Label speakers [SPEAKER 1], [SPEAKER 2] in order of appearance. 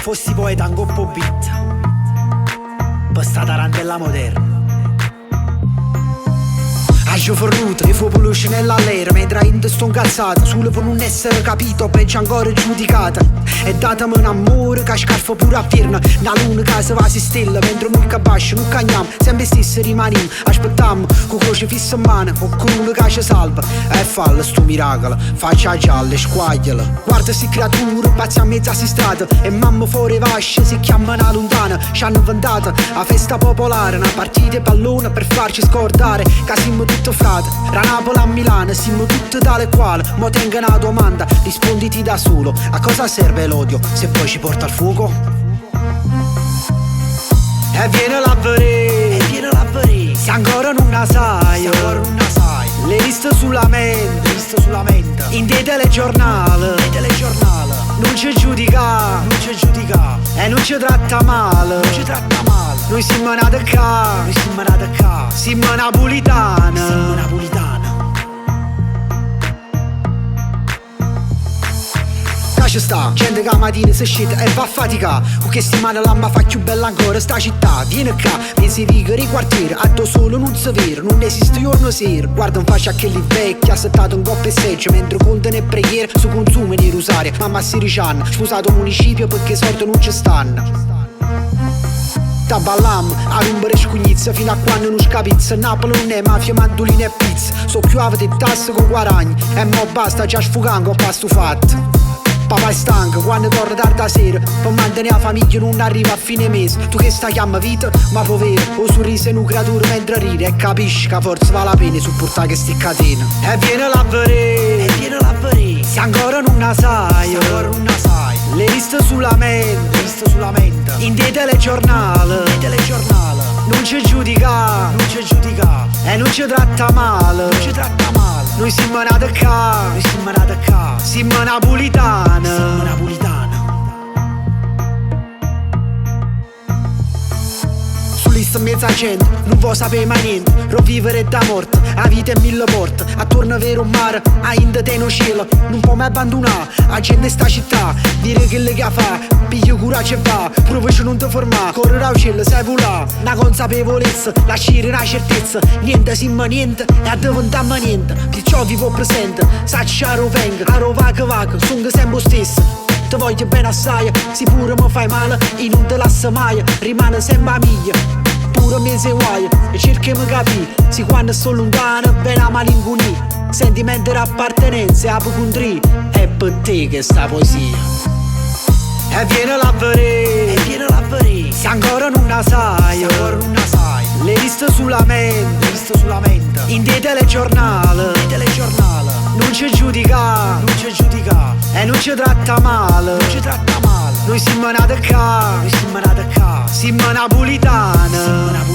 [SPEAKER 1] fossi poeta un coppo beat per sta tarantella moderna. Agio fornuto e fu pollution nell'allera, mentre in sto incazzato solo per non essere capito, peggio ancora giudicata. E datemi un amore che scarfa pure a firma, una luna che si va si stella, mentre noi che bascio non cagniamo, sempre stessi rimaniamo, aspettiamo con croce fissa in mano, con uno che ci salva. E fallo sto miracolo, faccia gialla e squagliala. Guarda sti creature, pazzi a mezza si strada, e mamma fuori vasce si chiamano lontana. Ci hanno inventato a festa popolare, una partita di pallone per farci scordare che siamo tutti frate. Da Napoli a Milano siamo tutti tale quale. Mo tengo una domanda, risponditi da solo. A cosa serve l'odio se poi ci porta al fuoco? E viene la verè, se ancora non la sai, le liste sulla mente, in dei telegiornali, non ci giudica, e non ci tratta male, noi siamo nati qua, siamo napolitana. Ci sta, gente che la mattina si scende e va a faticare, con che settimana l'amba fa più bella ancora sta città. Vieni qua, pensi vigore i quartieri, a do solo non si vero, non esiste giorno sera. Guarda in faccia a quelli vecchi, assettato un coppa e seggio, mentre contano e preghiere su consumi di rosaria. Mamma si riccianna, scusato municipio perché sorte non ci stanno. Da ballam, a rumbere scugnizza fino a quando non scapizza. Napoli non è mafia, mandolini e pizza, so più avete tasse con guadagni, e mo basta già sfugando con pasto fatto. Papà è stanco quando torna tarda sera, per mantenere la famiglia non arriva a fine mese. Tu che stai chiama vita, ma povero, o sorriso in un creatura mentre ride, e capisci che forse vale la pena supportare queste catene. E viene la verè, se ancora non la sai, le liste sulla mente, in dei telegiornali, non ci giudica, e non ci tratta male, noi siamo nati qua, siamo napolitana. Lista mezza gente, non vuoi sapere mai niente, rovivere da morte, a vita è mille porte, attorno vero un mare, a inda te no cielo, non può mai abbandonare, a gente sta città, dire che le che fa, piglia coraggio e va, provaci non ti formare, correre al cielo, sai volare, una consapevolezza, lasciare una certezza, niente simma niente, e a diventare niente, perciò vivo presente, sacci a rovenga, a rovaga, sono sempre stesso. Ti voglio bene assai, se pure mi fai male, e non te lascio mai, rimane sempre amica, pure me se vuoi, e cerchiamo di capire, se quando sto lontano, bene a malinconia, sentimento di appartenenza, apocondria, è per te che sta poesia. E viene la verè, se ancora non la sai, le liste sulla mente, in dei telegiornali, non ci giudica, e non ci tratta male, noi siamo nati qua, siamo napolitana.